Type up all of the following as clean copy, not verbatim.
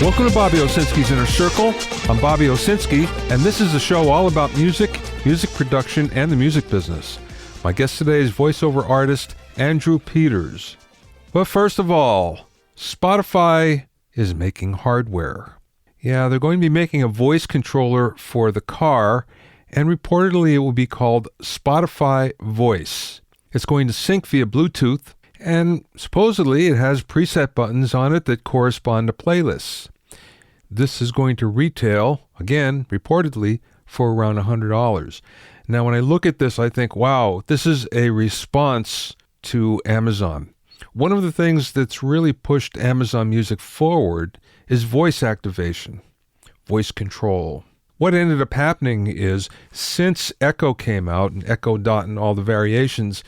Welcome to Bobby Owsinski's Inner Circle. I'm Bobby Owsinski, and this is a show all about music, music production, and the music business. My guest today is voiceover artist Andrew Peters. But first of all, Spotify is making hardware. Yeah, they're going to be making a voice controller for the car, and reportedly it will be called Spotify Voice. It's going to sync via Bluetooth, and supposedly it has preset buttons on it that correspond to playlists. This is going to retail, again, reportedly, for around $100. Now, when I look at this, I think, wow, this is a response to Amazon. One of the things that's really pushed Amazon Music forward is voice activation, voice control. What ended up happening is, since Echo came out, and Echo Dot and all the variations,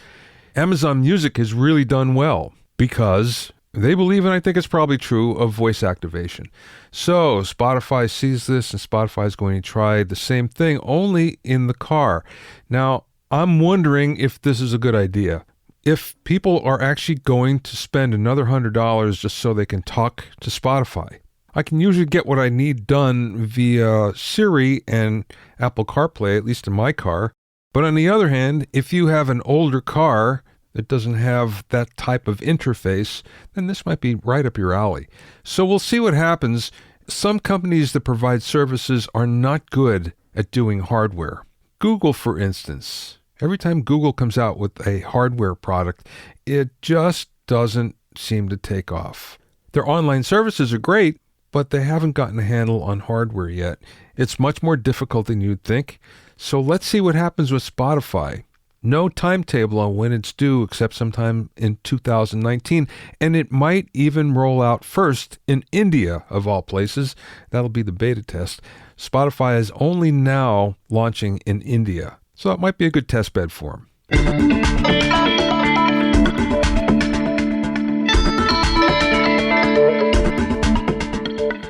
Amazon Music has really done well because they believe, and I think it's probably true, of voice activation. So Spotify sees this, and Spotify is going to try the same thing, only in the car. Now, I'm wondering if this is a good idea. If people are actually going to spend another $100 just so they can talk to Spotify. I can usually get what I need done via Siri and Apple CarPlay, at least in my car. But on the other hand, if you have an older car that doesn't have that type of interface, then this might be right up your alley. So we'll see what happens. Some companies that provide services are not good at doing hardware. Google, for instance, every time Google comes out with a hardware product, it just doesn't seem to take off. Their online services are great, but they haven't gotten a handle on hardware yet. It's much more difficult than you'd think. So let's see what happens with Spotify. No timetable on when it's due except sometime in 2019, and it might even roll out first in India, of all places. That'll be the beta test. Spotify is only now launching in India, so it might be a good test bed for them.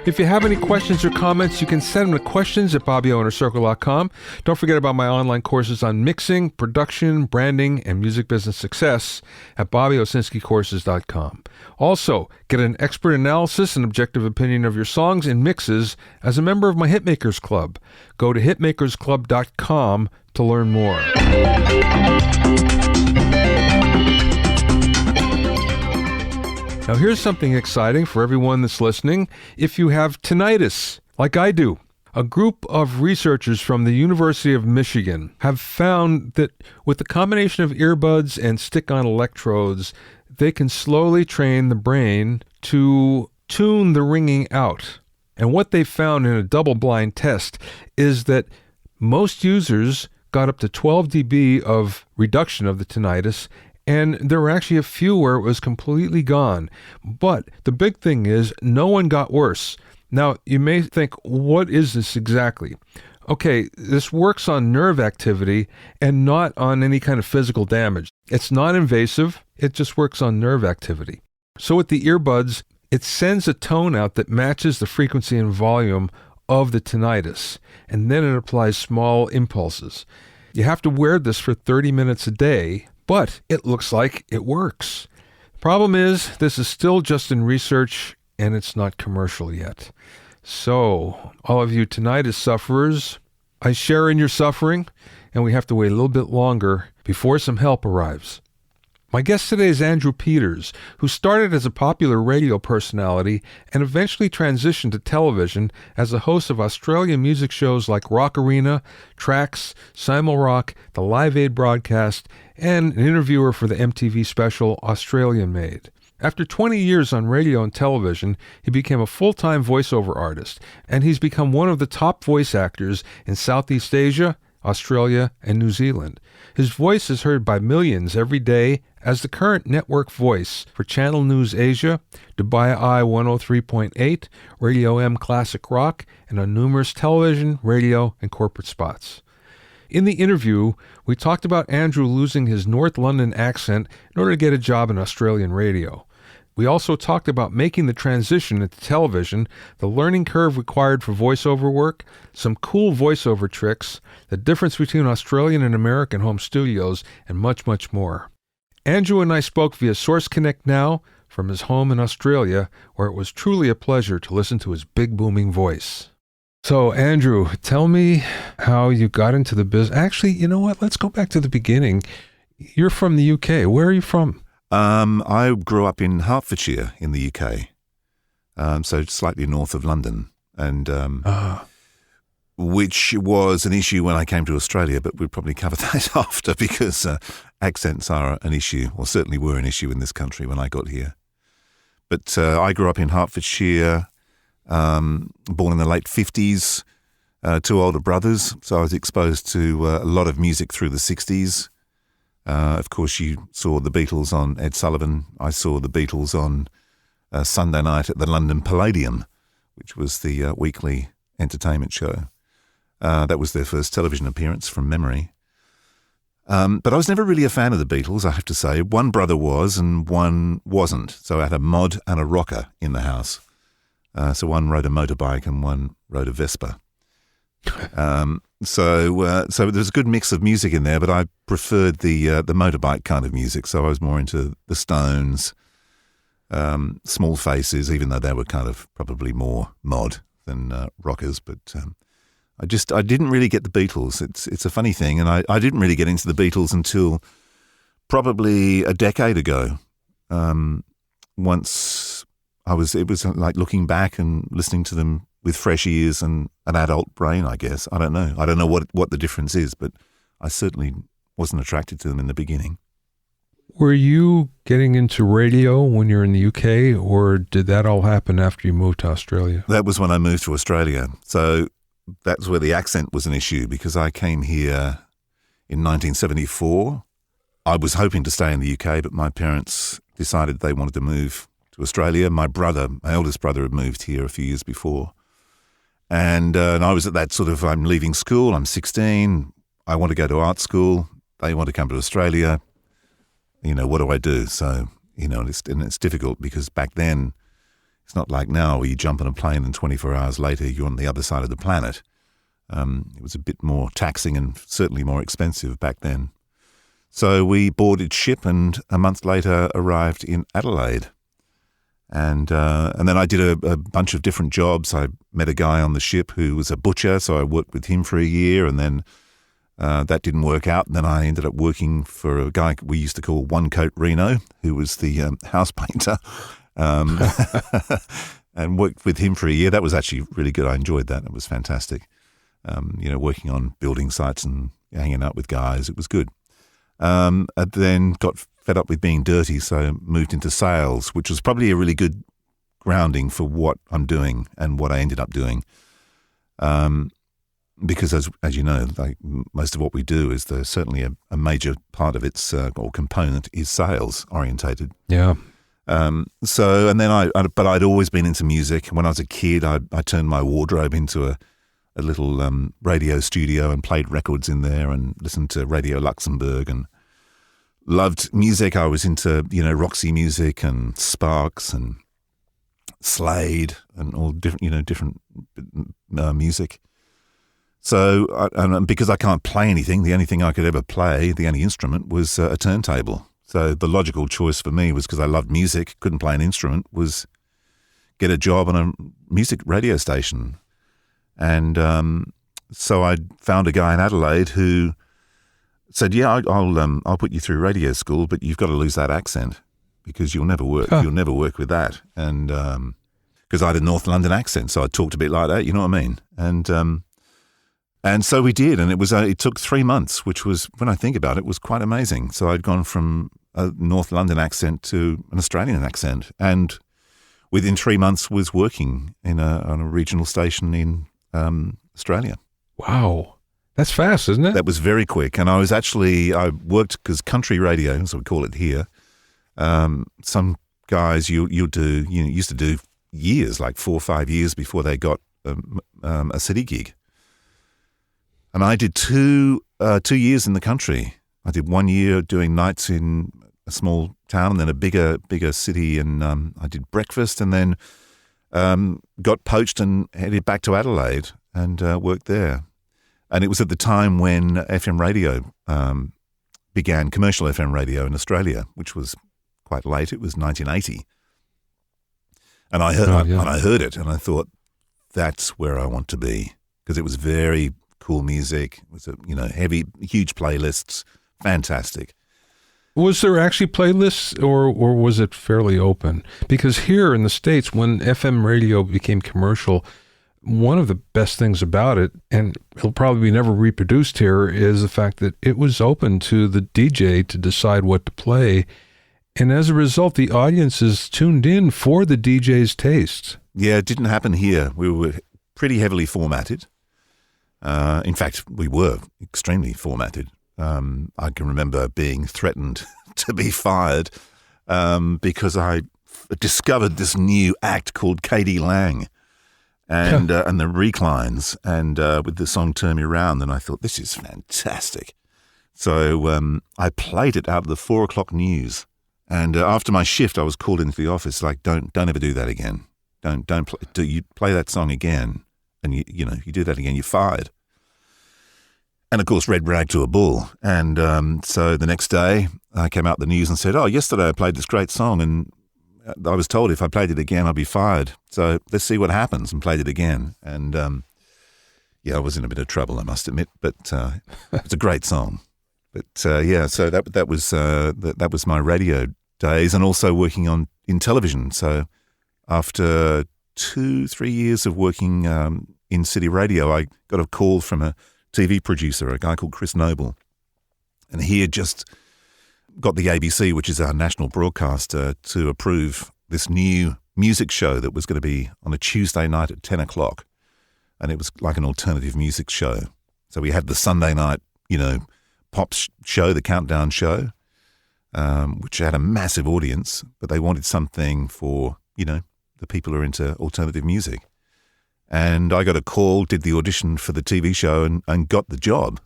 If you have any questions or comments, you can send them to questions@BobbyOwnerCircle.com. Don't forget about my online courses on mixing, production, branding, and music business success at BobbyOwsinskiCourses.com. Also, get an expert analysis and objective opinion of your songs and mixes as a member of my Hitmakers Club. Go to hitmakersclub.com to learn more. Now here's something exciting for everyone that's listening. If you have tinnitus, like I do, a group of researchers from the University of Michigan have found that with the combination of earbuds and stick-on electrodes, they can slowly train the brain to tune the ringing out. And what they found in a double-blind test is that most users got up to 12 dB of reduction of the tinnitus, and there were actually a few where it was completely gone. But the big thing is no one got worse. Now, you may think, what is this exactly? Okay, this works on nerve activity and not on any kind of physical damage. It's not invasive. It just works on nerve activity. So with the earbuds, it sends a tone out that matches the frequency and volume of the tinnitus, and then it applies small impulses. You have to wear this for 30 minutes a day, but it looks like it works. The problem is, this is still just in research, and it's not commercial yet. So, all of you tinnitus sufferers, I share in your suffering, and we have to wait a little bit longer before some help arrives. My guest today is Andrew Peters, who started as a popular radio personality and eventually transitioned to television as a host of Australian music shows like Rock Arena, Trax, Simulrock, the Live Aid broadcast, and an interviewer for the MTV special Australian Made. After 20 years on radio and television, he became a full-time voiceover artist, and he's become one of the top voice actors in Southeast Asia, Australia, and New Zealand. His voice is heard by millions every day as the current network voice for Channel News Asia, Dubai Eye 103.8, Radio M Classic Rock, and on numerous television, radio, and corporate spots. In the interview, we talked about Andrew losing his North London accent in order to get a job in Australian radio. We also talked about making the transition into television, the learning curve required for voiceover work, some cool voiceover tricks, the difference between Australian and American home studios, and much, much more. Andrew and I spoke via Source Connect Now, from his home in Australia, where it was truly a pleasure to listen to his big booming voice. So, Andrew, tell me how you got into the business. Actually, you know what? Let's go back to the beginning. You're from the UK. Where are you from? I grew up in Hertfordshire in the UK, so slightly north of London, and which was an issue when I came to Australia, but we'll probably cover that after, because accents are an issue, or certainly were an issue in this country when I got here. But I grew up in Hertfordshire, born in the late 50s, two older brothers, so I was exposed to a lot of music through the 60s. Of course, you saw the Beatles on Ed Sullivan. I saw the Beatles on Sunday night at the London Palladium, which was the weekly entertainment show. That was their first television appearance from memory. But I was never really a fan of the Beatles, I have to say. One brother was and one wasn't. So I had a mod and a rocker in the house. So one rode a motorbike and one rode a Vespa. So there's a good mix of music in there, but I preferred the motorbike kind of music. So I was more into the Stones, Small Faces, even though they were kind of probably more mod than rockers. But I didn't really get the Beatles. It's a funny thing, and I didn't really get into the Beatles until probably a decade ago. Once it was like looking back and listening to them with fresh ears and an adult brain, I guess. I don't know. I don't know what the difference is, but I certainly wasn't attracted to them in the beginning. Were you getting into radio when you're in the UK, or did that all happen after you moved to Australia? That was when I moved to Australia. So that's where the accent was an issue, because I came here in 1974. I was hoping to stay in the UK, but my parents decided they wanted to move to Australia. My eldest brother, had moved here a few years before. And I was at that sort of, I'm leaving school, I'm 16, I want to go to art school, they want to come to Australia, what do I do? So, it's difficult, because back then, it's not like now where you jump on a plane and 24 hours later you're on the other side of the planet. It was a bit more taxing and certainly more expensive back then. So we boarded ship and a month later arrived in Adelaide. And then I did a bunch of different jobs. I met a guy on the ship who was a butcher, so I worked with him for a year, and then that didn't work out. And then I ended up working for a guy we used to call One Coat Reno, who was the house painter, and worked with him for a year. That was actually really good. I enjoyed that. It was fantastic. Working on building sites and hanging out with guys. It was good. I then got fed up with being dirty, so moved into sales, which was probably a really good grounding for what I'm doing and what I ended up doing. Because as you know, like most of what we do is certainly a major part of its or component is sales orientated. Yeah. But I'd always been into music. When I was a kid, I turned my wardrobe into a little radio studio and played records in there and listened to Radio Luxembourg and loved music. I was into, Roxy Music and Sparks and Slade and all different music. So, and because I can't play anything, the only thing I could ever play, the only instrument, was a turntable. So the logical choice for me was, because I loved music, couldn't play an instrument, was get a job on a music radio station. And so I found a guy in Adelaide who said, "Yeah, I'll put you through radio school, but you've got to lose that accent, because you'll never work. You'll never work with that." And because I had a North London accent, so I talked a bit like that. You know what I mean? And so we did, and it took 3 months, which was, when I think about it, was quite amazing. So I'd gone from a North London accent to an Australian accent, and within 3 months was working on a regional station in Australia. Wow. That's fast, isn't it? That was very quick. And I worked, because country radio, as we call it here, some guys used to do years, like 4 or 5 years before they got a city gig. And I did 2 years in the country. I did 1 year doing nights in a small town and then a bigger city, and I did breakfast, and then got poached and headed back to Adelaide and worked there. And it was at the time when FM radio began, commercial FM radio in Australia, which was quite late. It was 1980. And I heard it, and I thought, that's where I want to be, because it was very cool music. It was heavy, huge playlists, fantastic. Was there actually playlists, or was it fairly open? Because here in the States, when FM radio became commercial, one of the best things about it, and it'll probably be never reproduced here, is the fact that it was open to the DJ to decide what to play. And as a result, the audiences tuned in for the DJ's tastes. Yeah, it didn't happen here. We were pretty heavily formatted. In fact, we were extremely formatted. I can remember being threatened to be fired because I discovered this new act called K.D. Lang and the Reclines, and with the song Turn Me Round, and I thought, this is fantastic. So I played it out of the 4 o'clock news, and after my shift, I was called into the office, like, don't ever do that again. You play that song again, and you do that again, you're fired. And of course, red rag to a bull. And so the next day, I came out the news and said, yesterday I played this great song, and I was told if I played it again, I'd be fired. So let's see what happens, and played it again. And I was in a bit of trouble, I must admit, but it's a great song. But so that was my radio days, and also working in television. So after 2-3 years of working in city radio, I got a call from a TV producer, a guy called Chris Noble, and he had just got the ABC, which is our national broadcaster, to approve this new music show that was going to be on a Tuesday night at 10 o'clock, and it was like an alternative music show. So we had the Sunday night, pop show, the Countdown show, which had a massive audience, but they wanted something for, the people who are into alternative music. And I got a call, did the audition for the TV show, and got the job.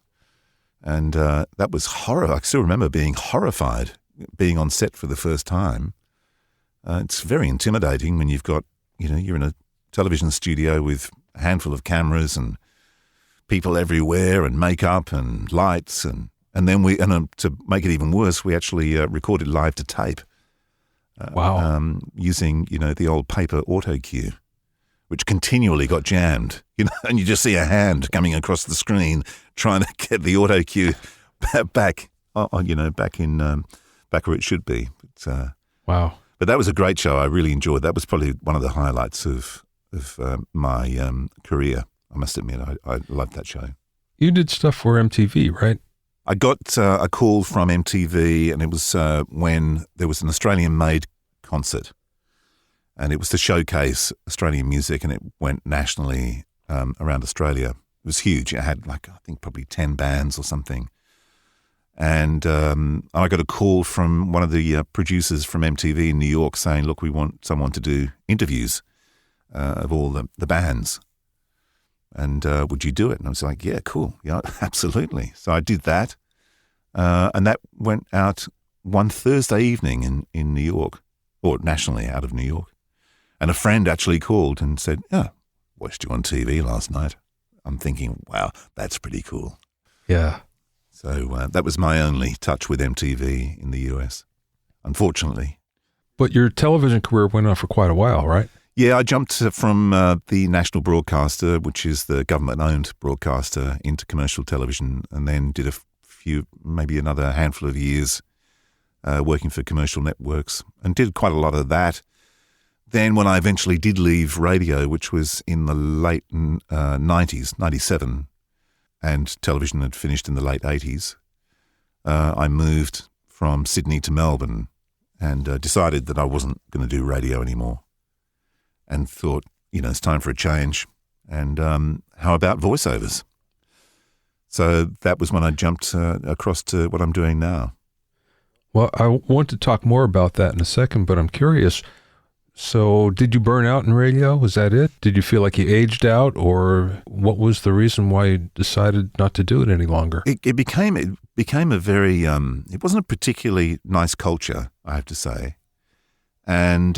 And that was horror. I still remember being horrified, being on set for the first time. It's very intimidating when you've got, you're in a television studio with a handful of cameras and people everywhere and makeup and lights. And then to make it even worse, we actually recorded live to tape. Wow. Using, the old paper auto cue, which continually got jammed, and you just see a hand coming across the screen trying to get the auto cue back where it should be. But, wow. But that was a great show. I really enjoyed. That was probably one of the highlights of my career. I must admit, I loved that show. You did stuff for MTV, right? I got a call from MTV, and it was when there was an Australian-made concert. And it was to showcase Australian music, and it went nationally around Australia. It was huge. It had I think probably 10 bands or something. And I got a call from one of the producers from MTV in New York saying, look, we want someone to do interviews of all the bands. And would you do it? And I was like, yeah, cool. Yeah, absolutely. So I did that. And that went out one Thursday evening in New York, or nationally out of New York. And a friend actually called and said, watched you on TV last night. I'm thinking, wow, that's pretty cool. Yeah. So that was my only touch with MTV in the US, unfortunately. But your television career went on for quite a while, right? Yeah, I jumped from the national broadcaster, which is the government-owned broadcaster, into commercial television, and then did maybe another handful of years working for commercial networks, and did quite a lot of that. Then when I eventually did leave radio, which was in the late 90s, 97, and television had finished in the late 80s, I moved from Sydney to Melbourne and decided that I wasn't going to do radio anymore, and thought, it's time for a change. And how about voiceovers? So that was when I jumped across to what I'm doing now. Well, I want to talk more about that in a second, but I'm curious. So did you burn out in radio? Was that it? Did you feel like you aged out, or what was the reason why you decided not to do it any longer? It became a very, it wasn't a particularly nice culture, I have to say. And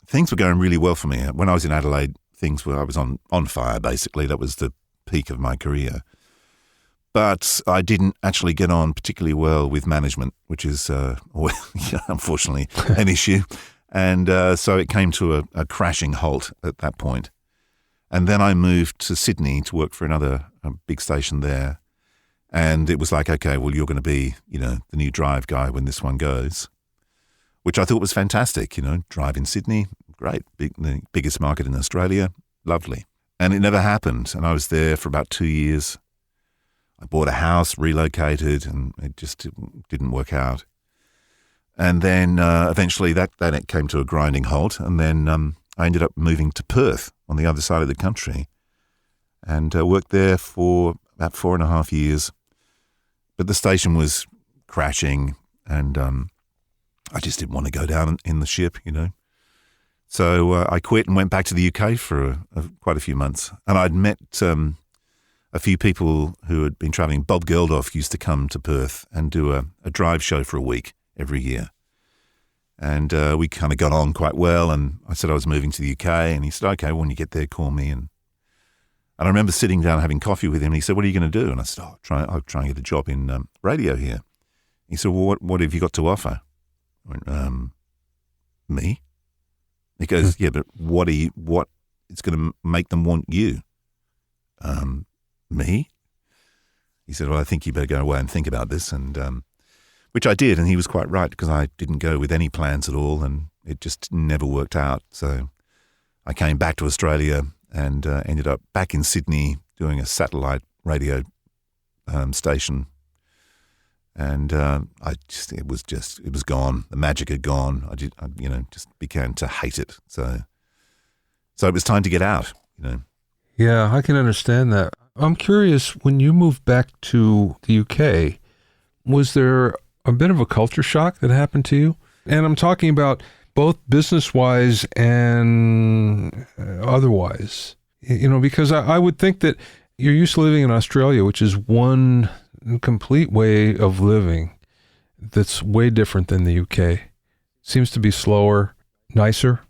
things were going really well for me. When I was in Adelaide, I was on fire, basically. That was the peak of my career. But I didn't actually get on particularly well with management, which is, unfortunately, an issue. And so it came to a crashing halt at that point. And then I moved to Sydney to work for a big station there. And it was like, okay, well, you're going to be, the new drive guy when this one goes, which I thought was fantastic. Drive in Sydney, great, the biggest market in Australia, lovely. And it never happened. And I was there for about 2 years. I bought a house, relocated, and it just didn't work out. And then eventually that came to a grinding halt. And then I ended up moving to Perth on the other side of the country and worked there for about 4.5 years. But the station was crashing and I just didn't want to go down in the ship, So I quit and went back to the UK for quite a few months. And I'd met a few people who had been travelling. Bob Geldof used to come to Perth and do a drive show for a week every year. And we kind of got on quite well. And I said I was moving to the UK. And he said, okay, when you get there, call me. And I remember sitting down having coffee with him. And he said, what are you going to do? And I said, I'll try and get a job in radio here. He said, well, what have you got to offer? I went, me? He goes, yeah, but what it's going to make them want you? Me? He said, well, I think you better go away and think about this. And which I did, and he was quite right because I didn't go with any plans at all and it just never worked out. So I came back to Australia and ended up back in Sydney doing a satellite radio station. And it was gone. The magic had gone. I just began to hate it. So it was time to get out, Yeah, I can understand that. I'm curious, when you moved back to the UK, was there a bit of a culture shock that happened to you? And I'm talking about both business-wise and otherwise. Because I would think that you're used to living in Australia, which is one complete way of living that's way different than the UK. Seems to be slower, nicer.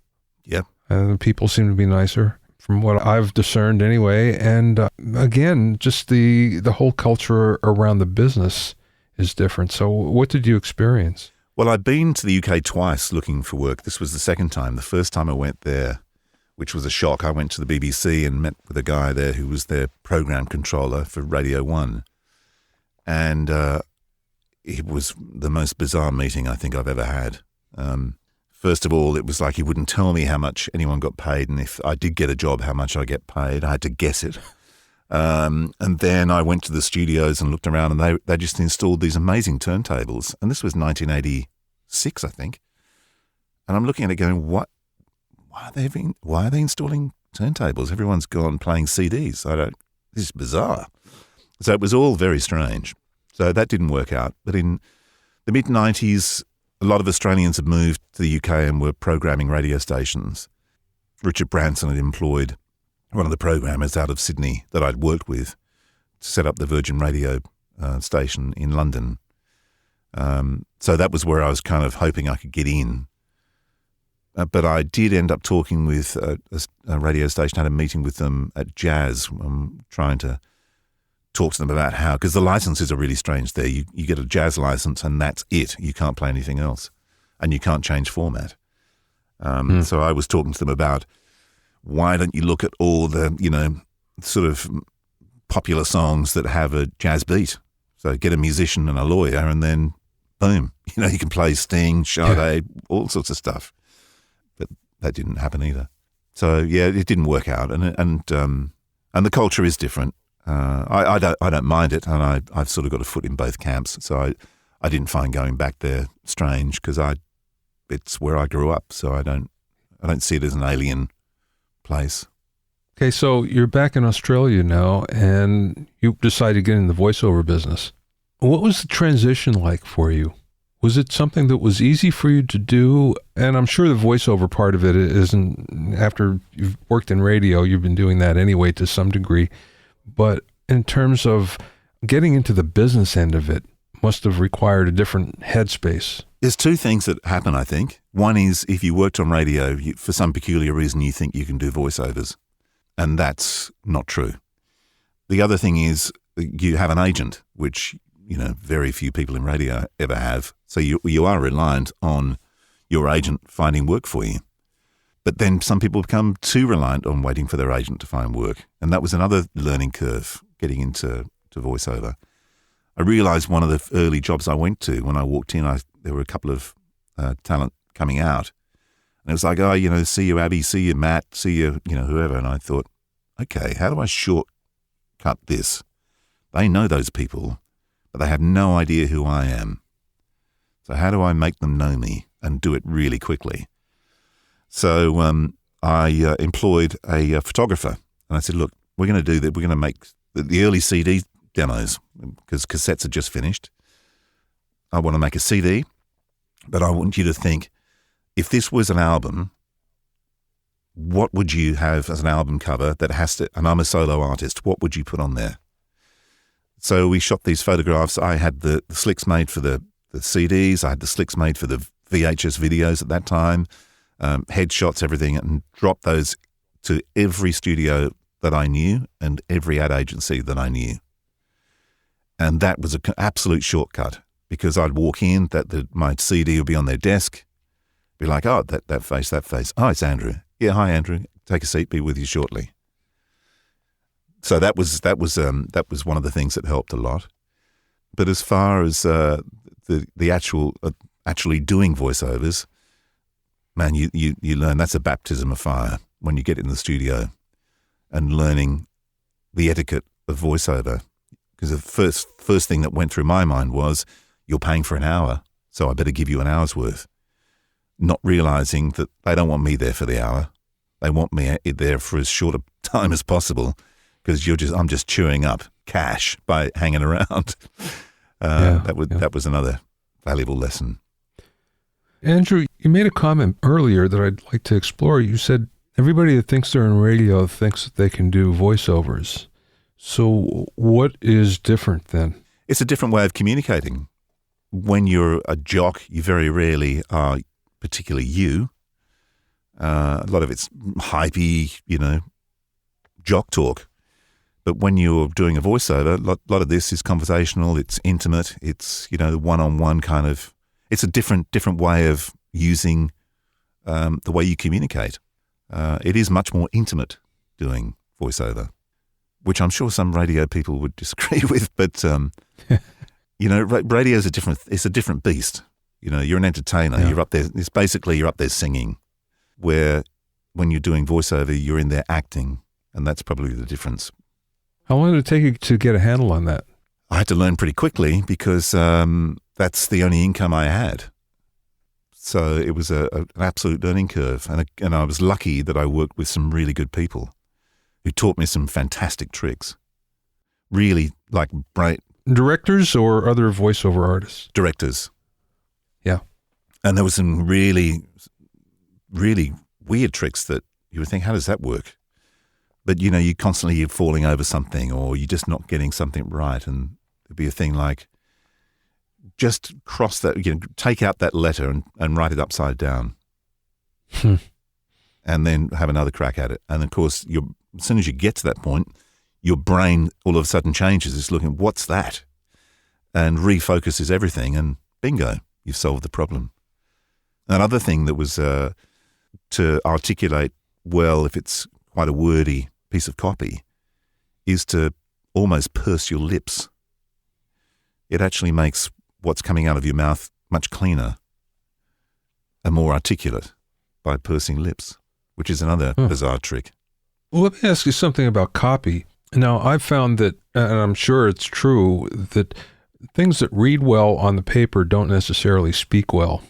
Yep. And people seem to be nicer, from what I've discerned anyway. And again, just the whole culture around the business is different. So what did you experience? Well, I'd been to the UK twice looking for work. This was the second time. The first time I went there, which was a shock, I went to the BBC and met with a guy there who was their program controller for Radio 1. And it was the most bizarre meeting I think I've ever had. First of all, it was like he wouldn't tell me how much anyone got paid, and if I did get a job, how much I get paid. I had to guess it. And then I went to the studios and looked around, and they just installed these amazing turntables. And this was 1986, I think. And I'm looking at it going, why are they installing turntables? Everyone's gone playing CDs. This is bizarre. So it was all very strange. So that didn't work out. But in the mid-90s, a lot of Australians had moved to the UK and were programming radio stations. Richard Branson had employed one of the programmers out of Sydney that I'd worked with to set up the Virgin Radio station in London. So that was where I was kind of hoping I could get in. But I did end up talking with a radio station, had a meeting with them at Jazz, trying to talk to them about how, because the licenses are really strange there. You get a Jazz license and that's it. You can't play anything else and you can't change format. So I was talking to them about, why don't you look at all the, sort of popular songs that have a jazz beat? So get a musician and a lawyer and then boom, you can play Sting, Sade, all sorts of stuff. But that didn't happen either. So yeah, it didn't work out. And the culture is different. I don't mind it, and I've sort of got a foot in both camps. So I didn't find going back there strange because it's where I grew up. So I don't see it as an alien place. Okay, so you're back in Australia now, and you decided to get in the voiceover business. What was the transition like for you? Was it something that was easy for you to do? And I'm sure the voiceover part of it isn't, after you've worked in radio, you've been doing that anyway to some degree. But in terms of getting into the business end of it, must have required a different headspace. There's two things that happen, I think. One is if you worked on radio, for some peculiar reason, you think you can do voiceovers. And that's not true. The other thing is you have an agent, which, very few people in radio ever have. So you are reliant on your agent finding work for you. But then some people become too reliant on waiting for their agent to find work. And that was another learning curve getting into voiceover. I realized one of the early jobs I went to, when I walked in, there were a couple of talent coming out. And it was like, oh, see you, Abby, see you, Matt, see you, whoever. And I thought, okay, how do I shortcut this? They know those people, but they have no idea who I am. So how do I make them know me and do it really quickly? So I employed a photographer, and I said, look, we're going to do that. We're going to make the early CD demos because cassettes are just finished. I want to make a CD, but I want you to think, if this was an album, what would you have as an album cover that has to, and I'm a solo artist, what would you put on there? So we shot these photographs. I had the slicks made for the CDs. I had the slicks made for the VHS videos at that time, headshots, everything, and dropped those to every studio that I knew and every ad agency that I knew. And that was an absolute shortcut because I'd walk in, my CD would be on their desk, be like, oh, that face. Oh, it's Andrew. Yeah, hi, Andrew. Take a seat. Be with you shortly. So that was one of the things that helped a lot. But as far as the actually doing voiceovers, man, you learn that's a baptism of fire when you get in the studio and learning the etiquette of voiceover. Because the first thing that went through my mind was, you're paying for an hour, so I better give you an hour's worth. Not realizing that they don't want me there for the hour. They want me there for as short a time as possible because I'm just chewing up cash by hanging around. That was another valuable lesson. Andrew, you made a comment earlier that I'd like to explore. You said everybody that thinks they're in radio thinks that they can do voiceovers. So what is different then? It's a different way of communicating. When you're a jock, you very rarely are particularly you. A lot of it's hypey, jock talk. But when you're doing a voiceover, a lot of this is conversational, it's intimate, it's, one-on-one kind of, it's a different way of using the way you communicate. It is much more intimate doing voiceover, which I'm sure some radio people would disagree with, but, radio's it's a different beast. You're an entertainer, You're up there, you're up there singing, where when you're doing voiceover, you're in there acting, and that's probably the difference. How long did it take you to get a handle on that? I had to learn pretty quickly because that's the only income I had. So it was an absolute learning curve. And I was lucky that I worked with some really good people who taught me some fantastic tricks. Really, bright. Directors or other voiceover artists? Directors. Yeah. And there were some really, really weird tricks that you would think, how does that work? But, you're constantly falling over something or you're just not getting something right. And there'd be a thing like, just cross that, take out that letter and write it upside down. And then have another crack at it. And, of course, as soon as you get to that point, your brain all of a sudden changes. It's looking, what's that? And refocuses everything and bingo, you've solved the problem. Another thing that was to articulate well, if it's quite a wordy piece of copy, is to almost purse your lips. It actually makes what's coming out of your mouth much cleaner and more articulate by pursing lips, which is another bizarre trick. Well, let me ask you something about copy. Now, I've found that, and I'm sure it's true, that things that read well on the paper don't necessarily speak well.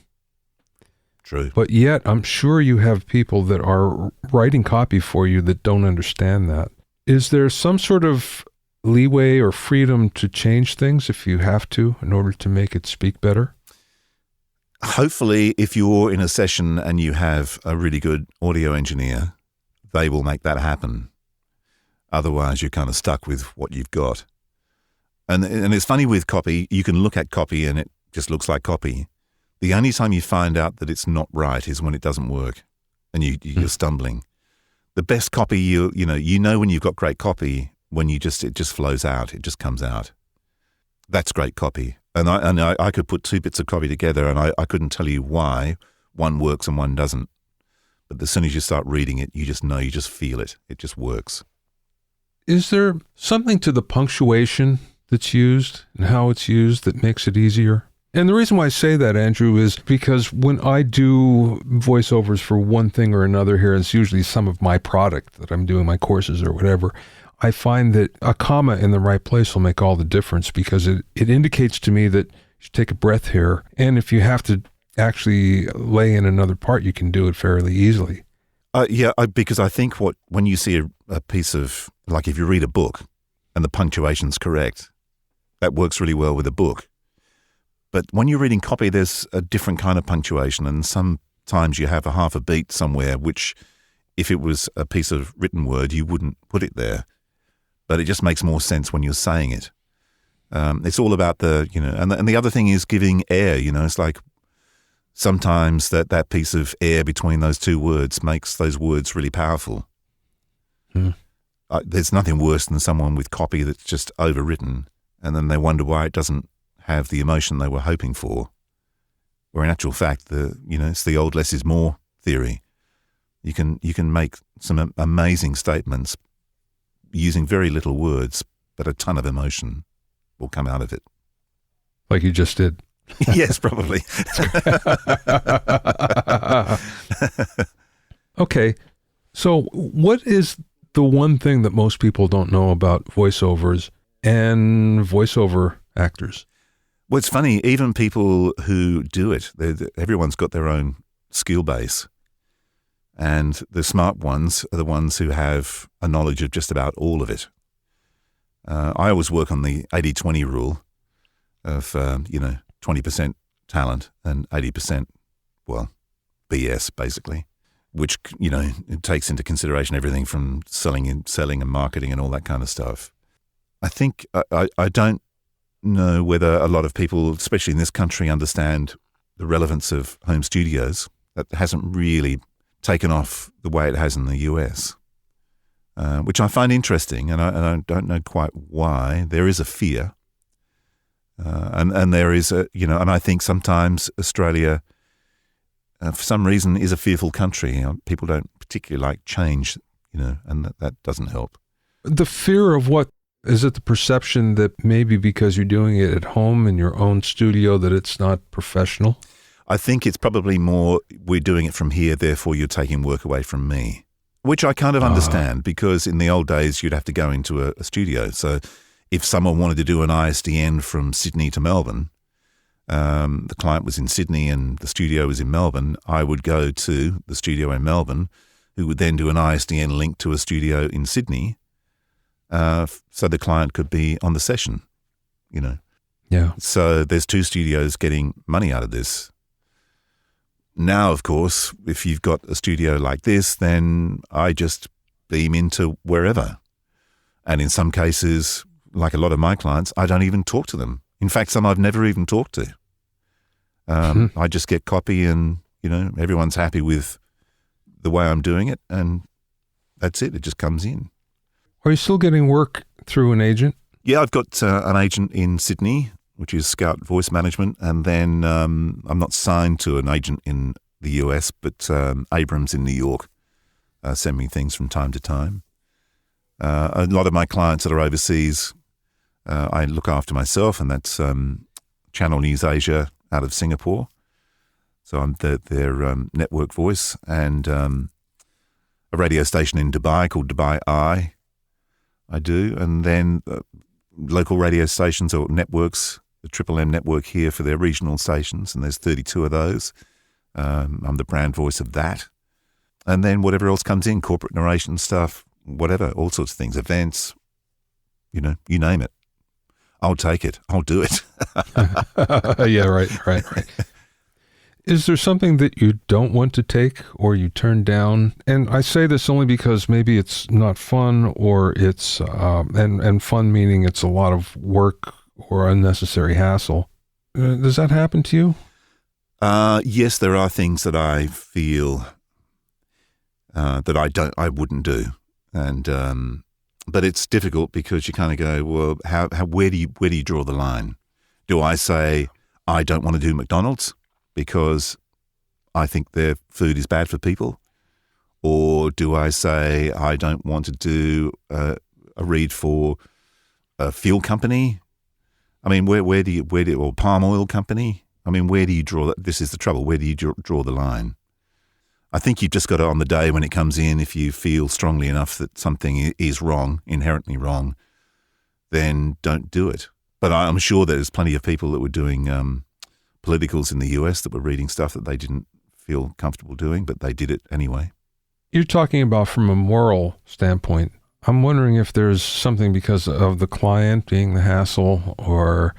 True. But yet, I'm sure you have people that are writing copy for you that don't understand that. Is there some sort of leeway or freedom to change things if you have to in order to make it speak better? Hopefully, if you're in a session and you have a really good audio engineer, they will make that happen. Otherwise, you're kind of stuck with what you've got. And it's funny with copy, you can look at copy and it just looks like copy. The only time you find out that it's not right is when it doesn't work and you're stumbling. The best copy, you know when you've got great copy when it just flows out, it just comes out. That's great copy. And I could put two bits of copy together and I couldn't tell you why one works and one doesn't. But as soon as you start reading it, you just know, you just feel it. It just works. Is there something to the punctuation that's used and how it's used that makes it easier? And the reason why I say that, Andrew, is because when I do voiceovers for one thing or another here, it's usually some of my product that I'm doing, my courses or whatever, I find that a comma in the right place will make all the difference, because it indicates to me that you should take a breath here. And if you have to actually lay in another part, you can do it fairly easily. Because I think when you see a piece of, like if you read a book and the punctuation's correct, that works really well with a book. But when you're reading copy, there's a different kind of punctuation, and sometimes you have a half a beat somewhere, which if it was a piece of written word, you wouldn't put it there. But it just makes more sense when you're saying it. It's all about and the other thing is giving air, it's like sometimes that piece of air between those two words makes those words really powerful. There's nothing worse than someone with copy that's just overwritten, and then they wonder why it doesn't have the emotion they were hoping for. Where in actual fact, it's the old less is more theory. You can make some amazing statements using very little words, but a ton of emotion will come out of it. Like you just did. Yes, probably. Okay, so what is the one thing that most people don't know about voiceovers and voiceover actors? Well, it's funny, even people who do it, everyone's got their own skill base. And the smart ones are the ones who have a knowledge of just about all of it. I always work on the 80-20 rule of, 20% talent and 80%, BS, basically, which, it takes into consideration everything from selling and marketing and all that kind of stuff. I think I don't know whether a lot of people, especially in this country, understand the relevance of home studios. That hasn't really taken off the way it has in the US, which I find interesting, and I don't know quite why. There is a fear, and there is and I think sometimes Australia, for some reason, is a fearful country. People don't particularly like change, and that doesn't help. The fear of what? Is it the perception that maybe because you're doing it at home in your own studio that it's not professional? I think it's probably more, we're doing it from here, therefore you're taking work away from me, which I kind of understand, because in the old days you'd have to go into a studio. So if someone wanted to do an ISDN from Sydney to Melbourne, the client was in Sydney and the studio was in Melbourne, I would go to the studio in Melbourne, who would then do an ISDN link to a studio in Sydney, so the client could be on the session, Yeah. So there's two studios getting money out of this. Now, of course, if you've got a studio like this, then I just beam into wherever. And in some cases, like a lot of my clients, I don't even talk to them. In fact, some I've never even talked to. I just get copy and, everyone's happy with the way I'm doing it, and that's it. It just comes in. Are you still getting work through an agent? Yeah, I've got an agent in Sydney, which is Scout Voice Management, and then I'm not signed to an agent in the US, but Abrams in New York send me things from time to time. A lot of my clients that are overseas, I look after myself, and that's Channel News Asia out of Singapore. So I'm their network voice, and a radio station in Dubai called Dubai Eye, I do, and then local radio stations or networks, the Triple M network here for their regional stations, and there's 32 of those. I'm the brand voice of that. And then whatever else comes in, corporate narration stuff, whatever, all sorts of things, events, you name it. I'll take it. I'll do it. Yeah, right. Is there something that you don't want to take or you turn down? And I say this only because maybe it's not fun, or it's, and fun meaning it's a lot of work or unnecessary hassle. Does that happen to you? Yes, there are things that I feel that I wouldn't do. And, but it's difficult because you kind of go, well, where do you draw the line? Do I say, I don't want to do McDonald's because I think their food is bad for people? Or do I say I don't want to do a read for a fuel company? I mean, where do you, or palm oil company? I mean, where do you draw that? This is the trouble. Where do you draw the line? I think you've just got to, on the day when it comes in, if you feel strongly enough that something is wrong, inherently wrong, then don't do it. But I'm sure there's plenty of people that were doing politicals in the US that were reading stuff that they didn't feel comfortable doing, but they did it anyway. You're talking about from a moral standpoint. I'm wondering if there's something because of the client being the hassle or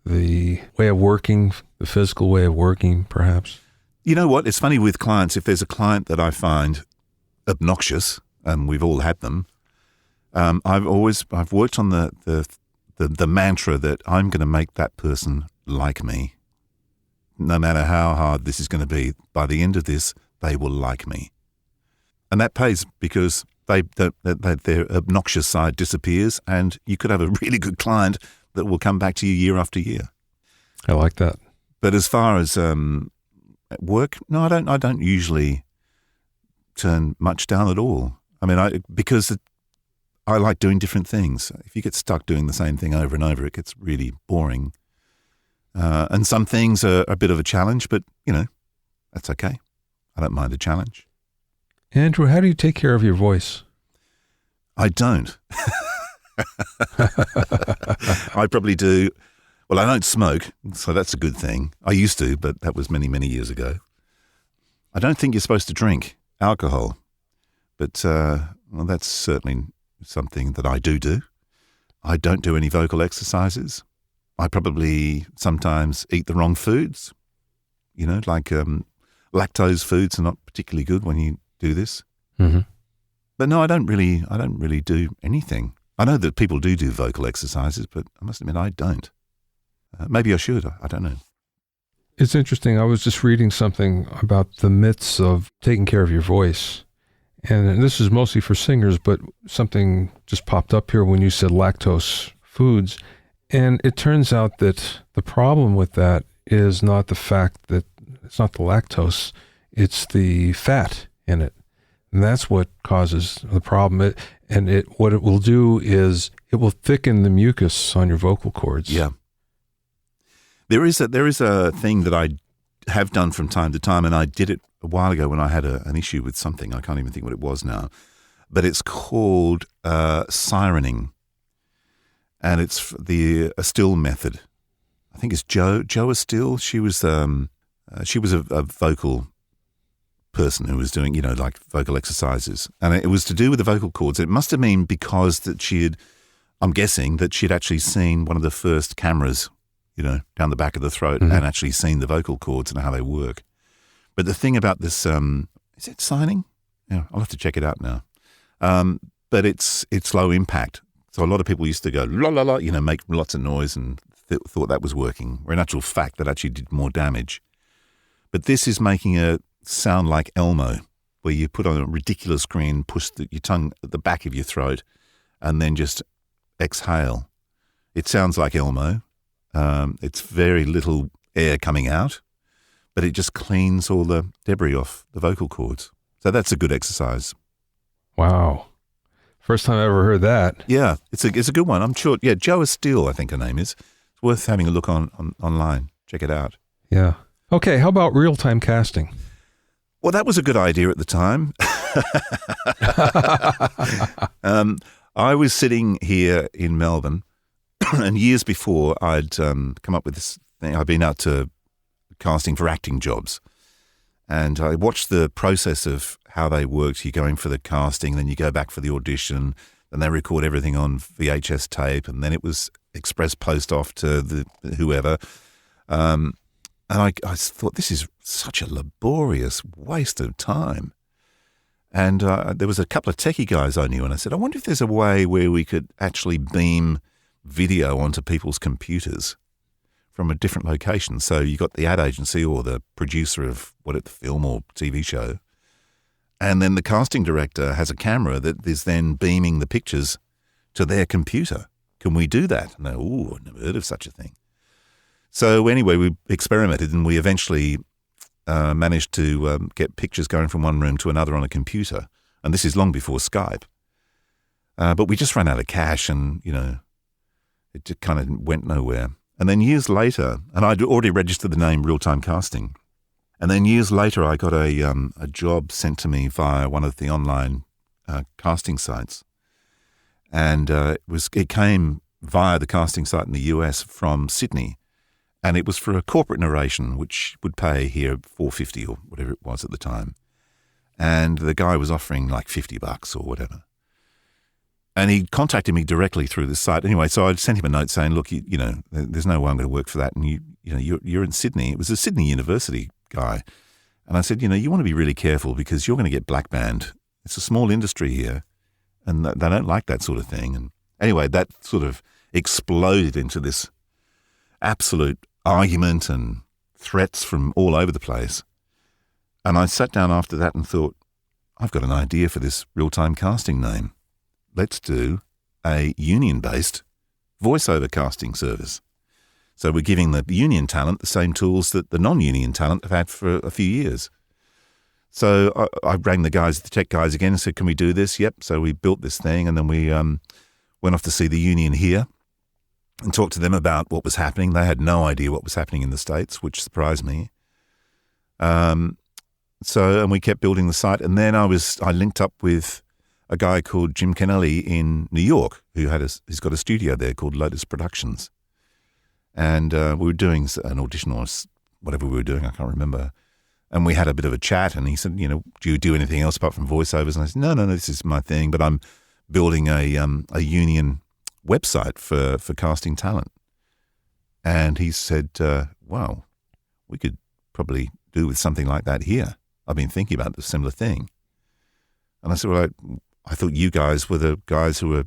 the way of working, the physical way of working, perhaps. You know what? It's funny with clients. If there's a client that I find obnoxious, and we've all had them, I've worked on the mantra that I'm going to make that person like me. No matter how hard this is going to be, by the end of this, they will like me. And that pays because their obnoxious side disappears, and you could have a really good client that will come back to you year after year. I like that. But as far as at work, no, I don't usually turn much down at all. I mean, because I like doing different things. If you get stuck doing the same thing over and over, it gets really boring. And some things are a bit of a challenge, but, that's okay. I don't mind a challenge. Andrew, how do you take care of your voice? I don't. I probably do. Well, I don't smoke, so that's a good thing. I used to, but that was many, many years ago. I don't think you're supposed to drink alcohol, but that's certainly something that I do. I don't do any vocal exercises. I probably sometimes eat the wrong foods. Like lactose foods are not particularly good when you do this. Mm-hmm. But no, I don't really do anything. I know that people do vocal exercises, but I must admit I don't. Maybe I should. I don't know. It's interesting. I was just reading something about the myths of taking care of your voice. And this is mostly for singers, but something just popped up here when you said lactose foods. And it turns out that the problem with that is not the fact that it's not the lactose, it's the fat in it. And that's what causes the problem. What it will do is it will thicken the mucus on your vocal cords. Yeah. There is a thing that I have done from time to time, and I did it a while ago when I had an issue with something. I can't even think what it was now. But it's called sirening. And it's the Still method. I think it's Jo Still. She was a vocal person who was doing, like vocal exercises. And it was to do with the vocal cords. It must have been because that I'm guessing that she'd actually seen one of the first cameras, down the back of the throat, mm-hmm. and actually seen the vocal cords and how they work. But the thing about this, is it signing? Yeah, I'll have to check it out now. But it's low impact. So a lot of people used to go, la, la, la, make lots of noise and thought that was working, where in actual fact that actually did more damage. But this is making a sound like Elmo, where you put on a ridiculous grin, push your tongue at the back of your throat, and then just exhale. It sounds like Elmo. It's very little air coming out, but it just cleans all the debris off the vocal cords. So that's a good exercise. Wow. First time I ever heard that. Yeah, it's a good one. I'm sure. Yeah, Jo Still, I think her name is. It's worth having a look online. Check it out. Yeah. Okay, how about real-time casting? Well, that was a good idea at the time. I was sitting here in Melbourne, and years before I'd come up with this thing. I'd been out to casting for acting jobs, and I watched the process of how they worked. You go in for the casting, then you go back for the audition, then they record everything on VHS tape, and then it was express post off to the whoever. And I thought, this is such a laborious waste of time. And there was a couple of techie guys I knew, and I said, I wonder if there's a way where we could actually beam video onto people's computers from a different location. So you got the ad agency or the producer of the film or TV show, and then the casting director has a camera that is then beaming the pictures to their computer. Can we do that? And I've never heard of such a thing. So anyway, we experimented, and we eventually managed to get pictures going from one room to another on a computer. And this is long before Skype. But we just ran out of cash and, it just kind of went nowhere. And then years later, and I'd already registered the name Real Time Casting. And then years later, I got a job sent to me via one of the online casting sites. And it came via the casting site in the US from Sydney. And it was for a corporate narration, which would pay here $4.50 or whatever it was at the time. And the guy was offering like $50 or whatever. And he contacted me directly through the site. Anyway, so I sent him a note saying, look, there's no way I'm going to work for that. And you're in Sydney. It was a Sydney University guy. And I said, you want to be really careful because you're going to get black banned. It's a small industry here and they don't like that sort of thing. And anyway, that sort of exploded into this absolute argument and threats from all over the place. And I sat down after that and thought, I've got an idea for this real-time casting name. Let's do a union-based voiceover casting service. So we're giving the union talent the same tools that the non-union talent have had for a few years. So I rang the tech guys again and said, can we do this? Yep. So we built this thing and then we went off to see the union here and talked to them about what was happening. They had no idea what was happening in the States, which surprised me. And we kept building the site. And then I linked up with a guy called Jim Kennelly in New York, he's got a studio there called Lotus Productions. And we were doing an audition or whatever we were doing, I can't remember. And we had a bit of a chat and he said, do you do anything else apart from voiceovers? And I said, no, this is my thing, but I'm building a union website for casting talent. And he said, wow, we could probably do with something like that here. I've been thinking about the similar thing. And I said, well, I thought you guys were the guys who were,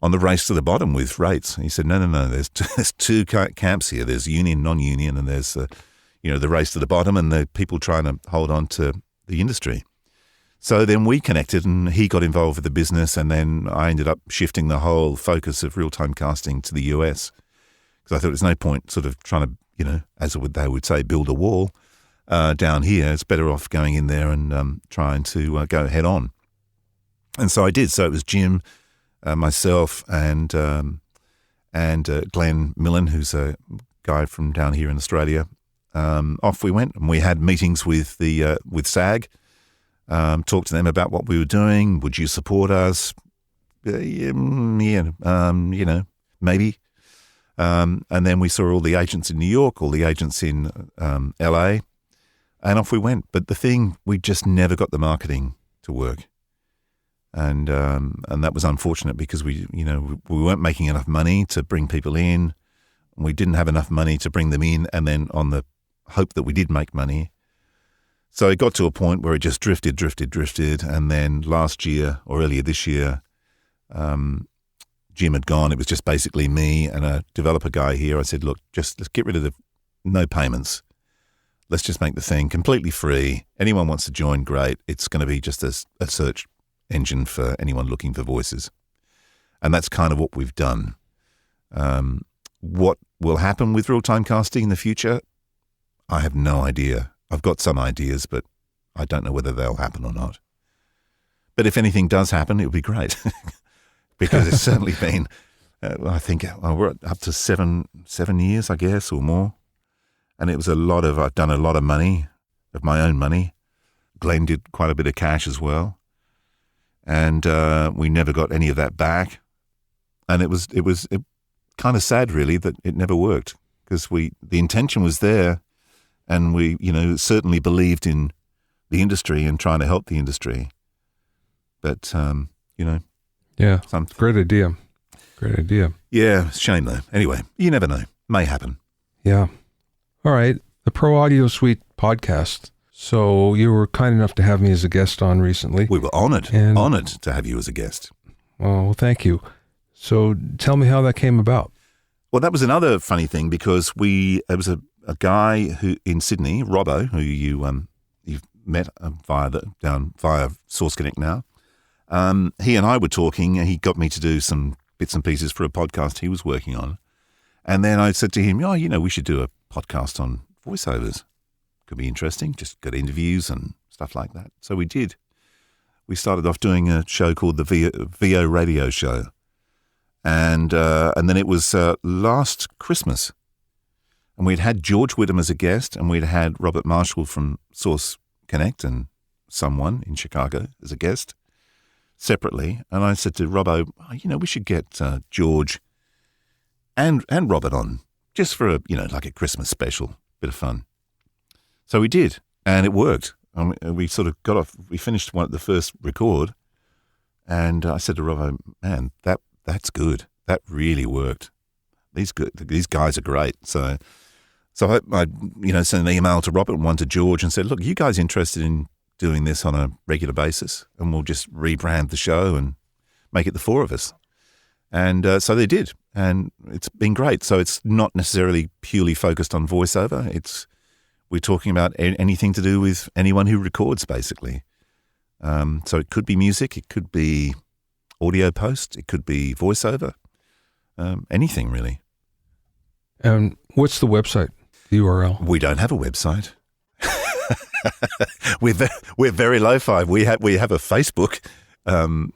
on the race to the bottom with rates. And he said, no, there's two camps here. There's union, non-union, and there's, the race to the bottom and the people trying to hold on to the industry. So then we connected and he got involved with the business and then I ended up shifting the whole focus of real-time casting to the US because I thought there's no point sort of trying to, as they would say, build a wall down here. It's better off going in there and trying to go head on. And so I did. So it was Jim, myself, and Glenn Millen, who's a guy from down here in Australia. Off we went, and we had meetings with SAG. Talked to them about what we were doing. Would you support us? Yeah, maybe. And then we saw all the agents in New York, all the agents in LA, and off we went. But the thing, we just never got the marketing to work. And that was unfortunate because we weren't making enough money to bring people in. We didn't have enough money to bring them in, and then on the hope that we did make money. So it got to a point where it just drifted. And then last year or earlier this year, Jim had gone. It was just basically me and a developer guy here. I said, look, let's get rid of no payments. Let's just make the thing completely free. Anyone wants to join, great. It's going to be just a search engine for anyone looking for voices. And that's kind of what we've done. What will happen with real-time casting in the future? I have no idea. I've got some ideas, but I don't know whether they'll happen or not. But if anything does happen, it would be great. Because it's certainly been, I think we're up to seven years, I guess, or more. And it was I've done a lot of money, of my own money. Glenn did quite a bit of cash as well. And we never got any of that back. And it was kind of sad, really, that it never worked because the intention was there, and we certainly believed in the industry and trying to help the industry. But yeah, great idea. Yeah, shame though. Anyway, you never know. May happen. Yeah. All right, the Pro Audio Suite podcast. So you were kind enough to have me as a guest on recently. We were honored to have you as a guest. Oh, well, thank you. So tell me how that came about. Well, that was another funny thing because there was a guy who in Sydney, Robbo, who you've met via Source Connect now. He and I were talking, and he got me to do some bits and pieces for a podcast he was working on. And then I said to him, we should do a podcast on voiceovers. could be interesting. Just got interviews and stuff like that. So we did. We started off doing a show called the VO Radio Show. And then it was last Christmas. And we'd had George Whittam as a guest, and we'd had Robert Marshall from Source Connect and someone in Chicago as a guest separately. And I said to Robbo, we should get George and Robert on just for like a Christmas special, bit of fun. So we did, and it worked. We sort of got off. We finished the first record, and I said to Robbo, "Man, that's good. That really worked. These guys are great." So I sent an email to Robert and one to George and said, "Look, you guys interested in doing this on a regular basis, and we'll just rebrand the show and make it the four of us." And so they did, and it's been great. So it's not necessarily purely focused on voiceover. We're talking about anything to do with anyone who records, basically. So it could be music, it could be audio post, it could be voiceover, anything really. And what's the website, the URL? We don't have a website. We're very lo-fi. We have a Facebook. And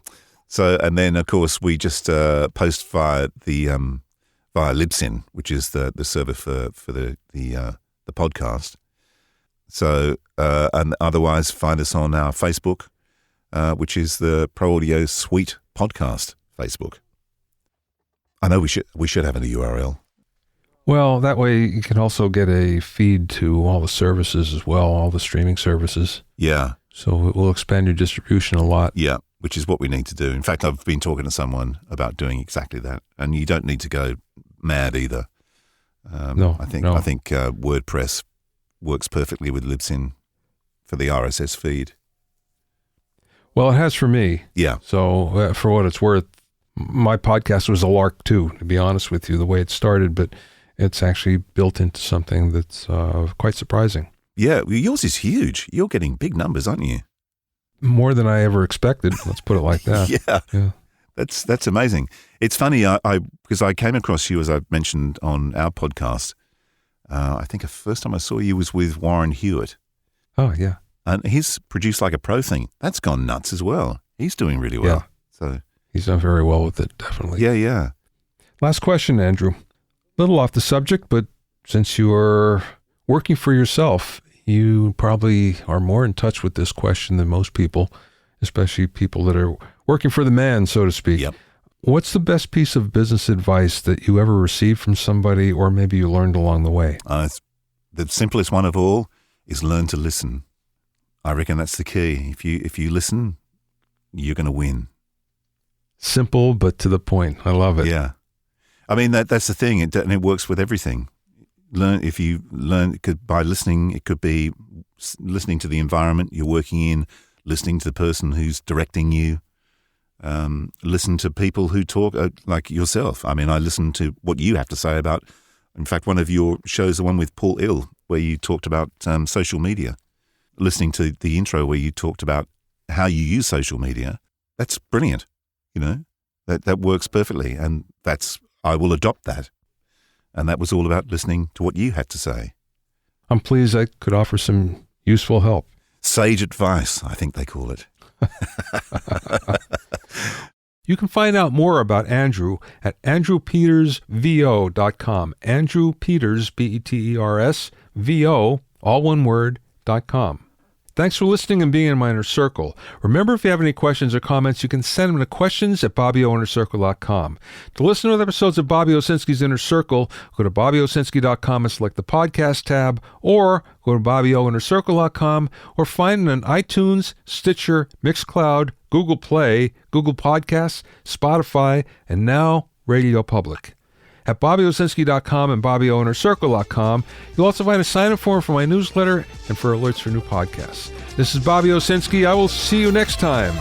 then of course we just post via Libsyn, which is the server for the podcast. So and otherwise find us on our Facebook, which is the Pro Audio Suite Podcast Facebook. I know we should have a URL. Well, that way you can also get a feed to all the services as well, all the streaming services. Yeah. So it will expand your distribution a lot. Yeah, which is what we need to do. In fact, I've been talking to someone about doing exactly that, and you don't need to go mad either. No, I think WordPress works perfectly with Libsyn for the RSS feed. Well, it has for me. Yeah. So for what it's worth, my podcast was a lark too, to be honest with you, the way it started, but it's actually built into something that's quite surprising. Yeah, yours is huge. You're getting big numbers, aren't you? More than I ever expected. Let's put it like that. Yeah. That's amazing. It's funny, because I came across you, as I mentioned on our podcast. I think the first time I saw you was with Warren Hewitt. Oh, yeah. And he's produced like a pro thing. That's gone nuts as well. He's doing really well. Yeah. So he's done very well with it, definitely. Yeah. Last question, Andrew. A little off the subject, but since you are working for yourself, you probably are more in touch with this question than most people, especially people that are working for the man, so to speak. Yep. What's the best piece of business advice that you ever received from somebody, or maybe you learned along the way? The simplest one of all is learn to listen. I reckon that's the key. If you listen, you're going to win. Simple, but to the point. I love it. Yeah. I mean, that's the thing, and it works with everything. By listening, it could be listening to the environment you're working in, listening to the person who's directing you, listen to people who talk like yourself. I mean, I listen to what you have to say about, in fact, one of your shows, the one with Paul Ill, where you talked about social media. Listening to the intro where you talked about how you use social media, that's brilliant. That works perfectly, and I will adopt that. And that was all about listening to what you had to say. I'm pleased I could offer some useful help. Sage advice, I think they call it. You can find out more about Andrew at andrewpetersvo.com. Andrew Peters, Peters, VO, all one word, .com. Thanks for listening and being in my inner circle. Remember, if you have any questions or comments, you can send them to questions@bobbyoinnercircle.com. To listen to other episodes of Bobby Owsinski's Inner Circle, go to bobbyowsinski.com and select the podcast tab, or go to bobbyoinnercircle.com, or find it on iTunes, Stitcher, Mixcloud, Google Play, Google Podcasts, Spotify, and now Radio Public. At bobbyowsinski.com and bobbyowinnercircle.com, you'll also find a sign-up form for my newsletter and for alerts for new podcasts. This is Bobby Owsinski. I will see you next time.